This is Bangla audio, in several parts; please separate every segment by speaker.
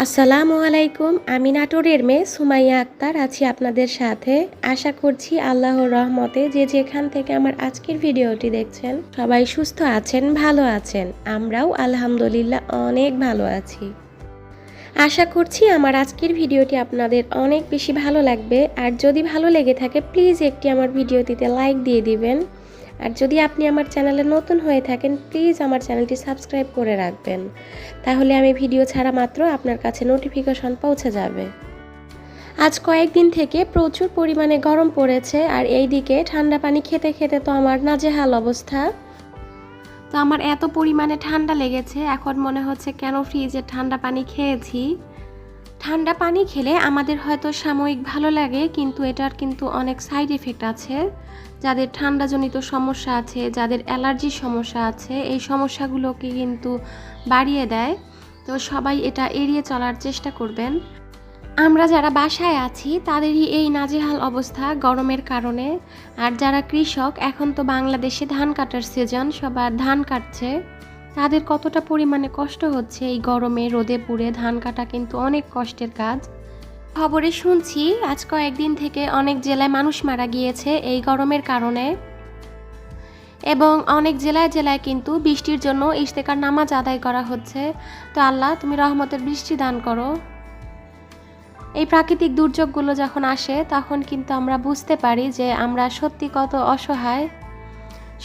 Speaker 1: আসসালামু আলাইকুম। আমি নাটোরের মেয়ে সুমাইয়া আক্তার আছি আপনাদের সাথে। আশা করছি আল্লাহর রহমতে যে যেখান থেকে আমার আজকের ভিডিওটি দেখছেন সবাই সুস্থ আছেন, ভালো আছেন। আমরাও আলহামদুলিল্লাহ অনেক ভালো আছি। আশা করছি আমার আজকের ভিডিওটি আপনাদের অনেক বেশি ভালো লাগবে। আর যদি ভালো লেগে থাকে প্লিজ একটি আমার ভিডিওটিতে লাইক দিয়ে দিবেন। আর যদি আপনি আমার চ্যানেলে নতুন হয়ে থাকেন প্লিজ আমার চ্যানেলটি সাবস্ক্রাইব করে রাখবেন, তাহলে আমি ভিডিও ছাড়া মাত্র আপনার কাছে নোটিফিকেশন পৌঁছে যাবে। আজ কয়েকদিন থেকে প্রচুর পরিমাণে গরম পড়েছে, আর এই দিকে ঠান্ডা পানি খেতে খেতে তো আমার নাজেহাল অবস্থা। তো আমার এত পরিমাণে ঠান্ডা লেগেছে, এখন মনে হচ্ছে কেন ফ্রিজে ঠান্ডা পানি খেয়েছি। ঠান্ডা পানি খেলে আমাদের হয়তো সাময়িক ভালো লাগে, কিন্তু এটার কিন্তু অনেক সাইড এফেক্ট আছে। যাদের ঠান্ডাজনিত সমস্যা আছে, যাদের অ্যালার্জির সমস্যা আছে, এই সমস্যাগুলোকে কিন্তু বাড়িয়ে দেয়। তো সবাই এটা এড়িয়ে চলার চেষ্টা করবেন। আমরা যারা বাসায় আছি তাদেরই এই নাজেহাল অবস্থা গরমের কারণে। আর যারা কৃষক, এখন তো বাংলাদেশে ধান কাটার সিজন, সবার ধান কাটছে, তাদের কতটা পরিমাণে কষ্ট হচ্ছে এই গরমে রোদে পুড়ে ধান কাটা কিন্তু অনেক কষ্টের কাজ। খবরে শুনছি আজ কয়েকদিন থেকে অনেক জেলায় মানুষ মারা গিয়েছে এই গরমের কারণে, এবং অনেক জেলায় জেলায় কিন্তু বৃষ্টির জন্য ইশতেকার নামাজ আদায় করা হচ্ছে। তো আল্লাহ, তুমি রহমতের বৃষ্টি দান করো। এই প্রাকৃতিক দুর্যোগগুলো যখন আসে তখন কিন্তু আমরা বুঝতে পারি যে আমরা সত্যি কত অসহায়।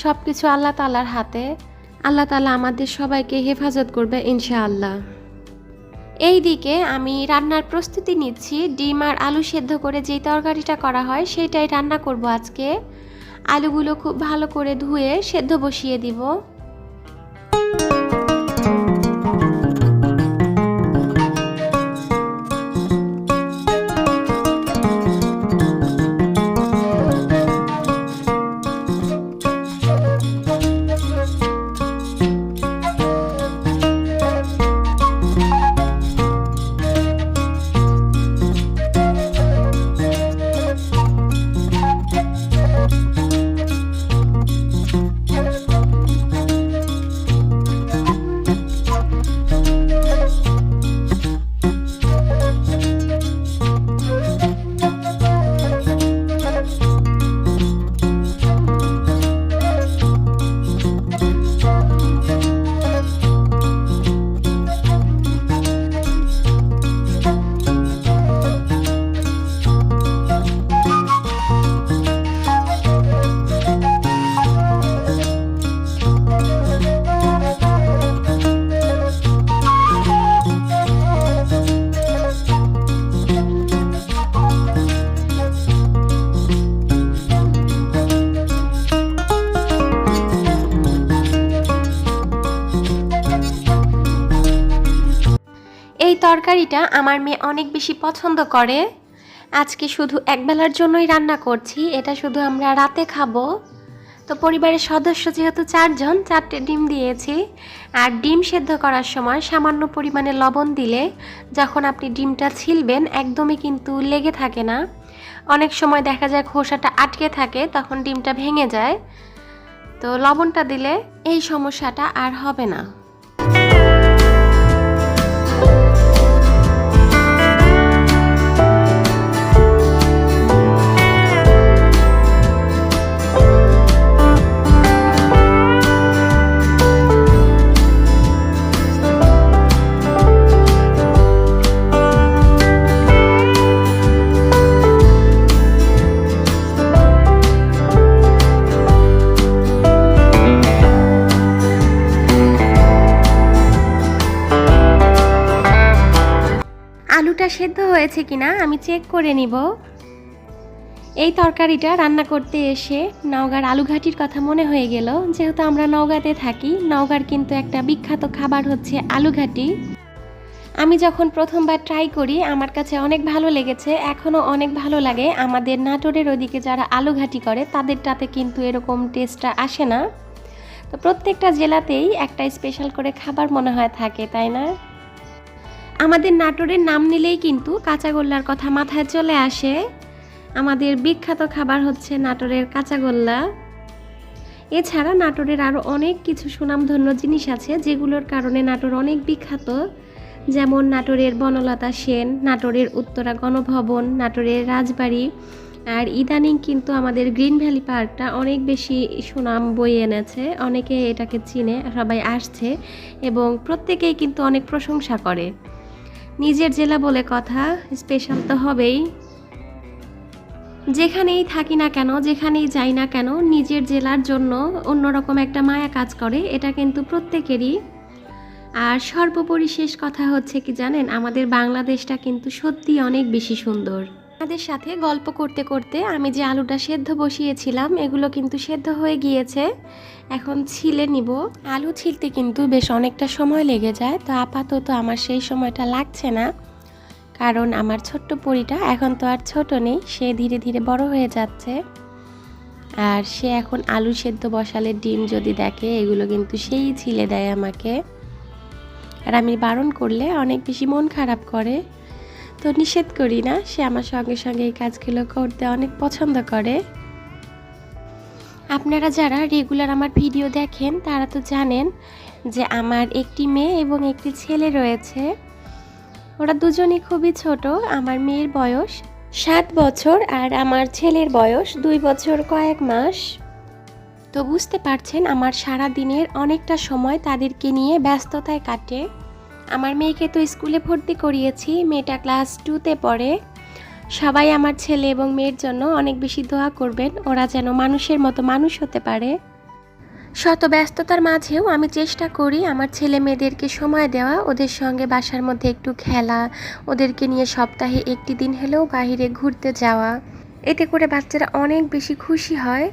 Speaker 1: সব কিছু আল্লাহ তাআলার হাতে। আল্লাহ তাআলা আমাদের সবাইকে হেফাজত করবে ইনশাআল্লাহ। এই দিকে আমি রান্নার প্রস্তুতি নিচ্ছি। ডিম আর আলু সেদ্ধ করে যেই তরকারিটা করা হয় সেটাই রান্না করব আজকে। আলুগুলো খুব ভালো করে ধুয়ে সেদ্ধ বসিয়ে দিব। এই তরকারিটা আমার মেয়ে অনেক বেশি পছন্দ করে। আজকে শুধু একবেলার জন্যই রান্না করছি, এটা শুধু আমরা রাতে খাবো। তো পরিবারের সদস্য যেহেতু 4 জন, 4টে ডিম দিয়েছি। আর ডিম সেদ্ধ করার সময় সামান্য পরিমাণে লবণ দিলে যখন আপনি ডিমটা ছিলবেন একদমই কিন্তু লেগে থাকে না। অনেক সময় দেখা যায় খোসাটা আটকে থাকে, তখন ডিমটা ভেঙে যায়। তো লবণটা দিলে এই সমস্যাটা আর হবে না। আলুটা সেদ্ধ হয়েছে কিনা আমি চেক করে নিব। এই তরকারিটা রান্না করতে এসে নওগাঁর আলুঘাটির কথা মনে হয়ে গেল। যেহেতু আমরা নওগাঁতে থাকি, নওগাঁর কিন্তু একটা বিখ্যাত খাবার হচ্ছে আলুঘাটি। আমি যখন প্রথমবার ট্রাই করি আমার কাছে অনেক ভালো লেগেছে, এখনও অনেক ভালো লাগে। আমাদের নাটোরের ওদিকে যারা আলুঘাটি করে তাদেরটাতে কিন্তু এরকম টেস্টটা আসে না। তো প্রত্যেকটা জেলাতেই একটা স্পেশাল করে খাবার মনে হয় থাকে, তাই না? আমাদের নাটোরের নাম নিলেই কিন্তু কাঁচাগোল্লার কথা মাথায় চলে আসে। আমাদের বিখ্যাত খাবার হচ্ছে নাটোরের কাঁচাগোল্লা। এছাড়া নাটোরের আরও অনেক কিছু সুনামধন্য জিনিস আছে যেগুলোর কারণে নাটোর অনেক বিখ্যাত। যেমন নাটোরের বনলতা সেন, নাটোরের উত্তরা গণভবন, নাটোরের রাজবাড়ি। আর ইদানিং কিন্তু আমাদের গ্রিন ভ্যালি পার্কটা অনেক বেশি সুনাম বয়ে এনেছে, অনেকে এটাকে চিনে, সবাই আসছে এবং প্রত্যেকেই কিন্তু অনেক প্রশংসা করে। নিজের জেলা বলে কথা, স্পেশাল তো হবেই। যেখানেই থাকি না কেন, যেখানেই যাই না কেন, নিজের জেলার জন্য অন্যরকম একটা মায়া কাজ করে, এটা কিন্তু প্রত্যেকেরই। আর সর্বোপরি শেষ কথা হচ্ছে কি জানেন, আমাদের বাংলাদেশটা কিন্তু সত্যি অনেক বেশি সুন্দর। আমাদের সাথে গল্প করতে করতে আমি যে আলুটা সেদ্ধ বসিয়েছিলাম এগুলো কিন্তু সেদ্ধ হয়ে গিয়েছে, এখন ছিলে নিব। আলু ছিলতে কিন্তু বেশ অনেকটা সময় লেগে যায়, তো আপাতত আমার সেই সময়টা লাগছে না, কারণ আমার ছোট্ট পরীটা এখন তো আর ছোট নেই, সে ধীরে ধীরে বড় হয়ে যাচ্ছে। আর সে এখন আলু সেদ্ধ বসালে ডিম যদি দেখে এগুলো কিন্তু সেই ছিলে দেয় আমাকে, আর আমি বারণ করলে অনেক বেশি মন খারাপ করে, তো নিষেধ করি না, সে আমার সঙ্গে সঙ্গে এই কাজগুলো করতে অনেক পছন্দ করে। আপনারা যারা রেগুলার আমার ভিডিও দেখেন তারা তো জানেন যে আমার একটি মেয়ে এবং একটি ছেলে রয়েছে। ওরা দুজনই খুবই ছোট, আমার মেয়ের বয়স 7 বছর আর আমার ছেলের বয়স 2 বছর কয়েক মাস। তো বুঝতে পারছেন আমার সারা দিনের অনেকটা সময় তাদেরকে নিয়ে ব্যস্ততায় কাটে। আমার মেয়েকে তো স্কুলে ভর্তি করিয়েছি, মেয়েটা ক্লাস 2তে পড়ে। সবাই আমার ছেলে এবং মেয়ের জন্য অনেক বেশি দোয়া করবেন, ওরা যেন মানুষের মতো মানুষ হতে পারে। শত ব্যস্ততার মাঝেও আমি চেষ্টা করি আমার ছেলে মেয়েদেরকে সময় দেওয়া, ওদের সঙ্গে বাসার মধ্যে একটু খেলা, ওদেরকে নিয়ে সপ্তাহে একটি দিন হলেও বাইরে ঘুরতে যাওয়া। এতে করে বাচ্চারা অনেক বেশি খুশি হয়,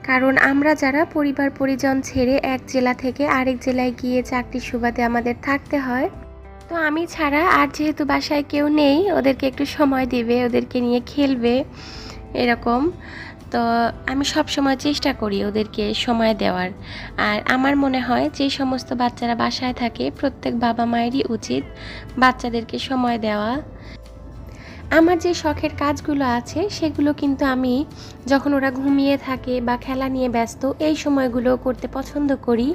Speaker 1: কারণ আমরা যারা পরিবার পরিজন ছেড়ে এক জেলা থেকে আরেক জেলায় গিয়ে চাকরির সুবাদে আমাদের থাকতে হয়, তো আমি ছাড়া আর যেহেতু বাসায় কেউ নেই, ওদেরকে একটু সময় দিবে, ওদেরকে নিয়ে খেলবে এরকম। তো আমি সব সময় চেষ্টা করি ওদেরকে সময় দেওয়ার। আর আমার মনে হয় যে সমস্ত বাচ্চারা বাসায় থাকে প্রত্যেক বাবা মায়েরই উচিত বাচ্চাদেরকে সময় দেওয়া। আমার যে শখের কাজগুলো আছে সেগুলো কিন্তু আমি যখন ওরা ঘুমিয়ে থাকে বা খেলা নিয়ে ব্যস্ত এই সময়গুলো করতে পছন্দ করি।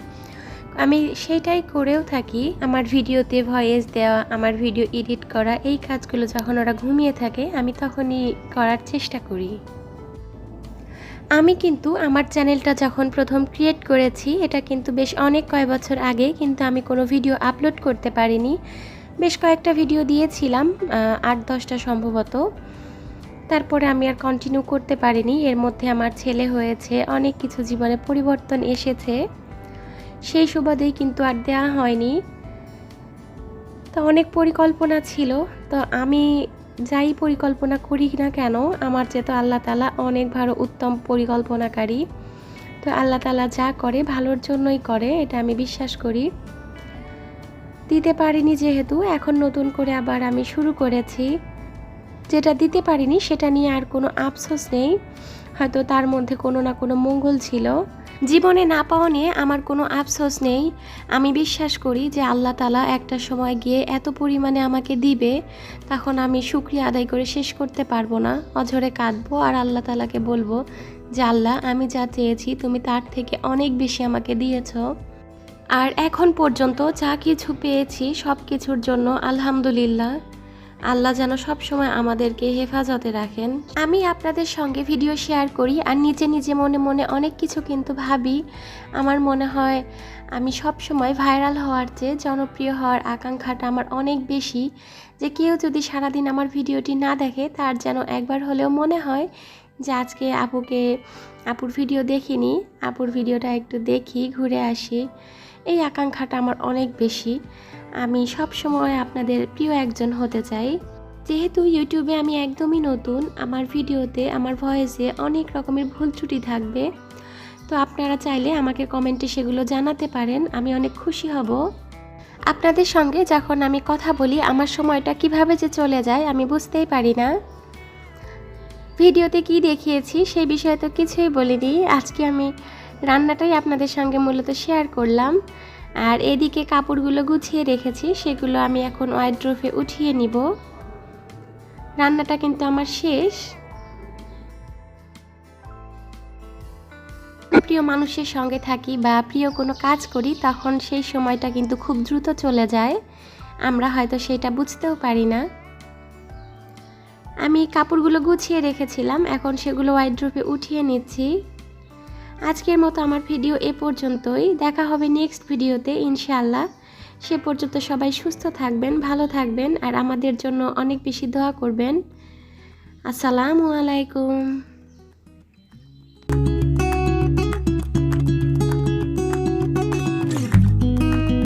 Speaker 1: আমি সেইটাই করেও থাকি। আমার ভিডিওতে ভয়েস দেওয়া, আমার ভিডিও এডিট করা, এই কাজগুলো যখন ওরা ঘুমিয়ে থাকে আমি তখনই করার চেষ্টা করি। আমি কিন্তু আমার চ্যানেলটা যখন প্রথম ক্রিয়েট করেছি এটা কিন্তু বেশ অনেক কয়েক বছর আগে, কিন্তু আমি কোনো ভিডিও আপলোড করতে পারিনি। বেশ কয়েকটা ভিডিও দিয়েছিলাম, 8-10টা সম্ভবত। তারপরে আমি আর কন্টিনিউ করতে পারিনি। এর মধ্যে আমার ছেলে হয়েছে, অনেক কিছু জীবনে পরিবর্তন এসেছে, সেই সুবাদেই কিন্তু আর দেওয়া হয়নি। তো অনেক পরিকল্পনা ছিল, তো আমি যাই পরিকল্পনা করি না কেন আমার যেহেতু আল্লাহ তাআলা অনেক ভালো উত্তম পরিকল্পনাকারী, তো আল্লাহ তাআলা যা করে ভালোর জন্যই করে, এটা আমি বিশ্বাস করি। দিতে পারিনি যেহেতু এখন নতুন করে আবার আমি শুরু করেছি। যেটা দিতে পারিনি সেটা নিয়ে আর কোনো আফসোস নেই, হয়তো তার মধ্যে কোনো না কোনো মঙ্গল ছিল। জীবনে না পাওয়া নিয়ে আমার কোনো আফসোস নেই। আমি বিশ্বাস করি যে আল্লাহ তাআলা একটা সময় গিয়ে এত পরিমাণে আমাকে দিবে, তখন আমি শুকরিয়া আদায় করে শেষ করতে পারবো না, অঝরে কাঁদবো আর আল্লাহ তাআলাকে বলবো যে আল্লাহ আমি যা চেয়েছি তুমি তার থেকে অনেক বেশি আমাকে দিয়েছো। আর এখন পর্যন্ত যা কিছু পেয়েছি সব কিছুর জন্য আলহামদুলিল্লাহ। আল্লাহ যেন সব সময় আমাদেরকে হেফাজতে রাখেন। আমি আপনাদের সঙ্গে ভিডিও শেয়ার করি আর নিজে নিজে মনে মনে অনেক কিছু কিন্তু ভাবি। আমার মনে হয় আমি সব সময় ভাইরাল হওয়ার চেয়ে জনপ্রিয় হওয়ার আকাঙ্ক্ষাটা আমার অনেক বেশি, যে কেউ যদি সারাদিন আমার ভিডিওটি না দেখে তার যেন একবার হলেও মনে হয় যে আজকে আপুর ভিডিও দেখিনি, আপুর ভিডিওটা একটু দেখি, ঘুরে আসি। এই আকাঙ্ক্ষাটা আমার অনেক বেশি। আমি সব সময় আপনাদের প্রিয় একজন হতে চাই। যেহেতু ইউটিউবে আমি একদমই নতুন, আমার ভিডিওতে আমার ভয়েসে অনেক রকমের ভুল ত্রুটি থাকবে, তো আপনারা চাইলে আমাকে কমেন্টে সেগুলো জানাতে পারেন, আমি অনেক খুশি হব। আপনাদের সঙ্গে যখন আমি কথা বলি আমার সময়টা কিভাবে যে চলে যায় আমি বুঝতেই পারি না। ভিডিওতে কি দেখিয়েছি সেই বিষয়ে তো কিছুই বলিনি, আজকে আমি রান্নাটাই আপনাদের সঙ্গে মূলত শেয়ার করলাম। আর এদিকে কাপড়গুলো গুছিয়ে রেখেছি, সেগুলো আমি এখন ওয়ারড্রোবে উঠিয়ে নিব। রান্নাটা কিন্তু আমার শেষ। প্রিয় মানুষের সঙ্গে থাকি বা প্রিয় কোনো কাজ করি তখন সেই সময়টা কিন্তু খুব দ্রুত চলে যায়। আমরা হয়তো সেটা বুঝতেও পারি না। আমি কাপড়গুলো গুছিয়ে রেখেছিলাম, এখন সেগুলো ওয়ার্ড্রোবে উঠিয়ে নিচ্ছি। আজকের মতো আমার ভিডিও এ পর্যন্তই। দেখা হবে নেক্সট ভিডিওতে ইনশাআল্লাহ। সে পর্যন্ত সবাই সুস্থ থাকবেন, ভালো থাকবেন আর আমাদের জন্য অনেক বেশি দোয়া করবেন। আসসালামু আলাইকুম।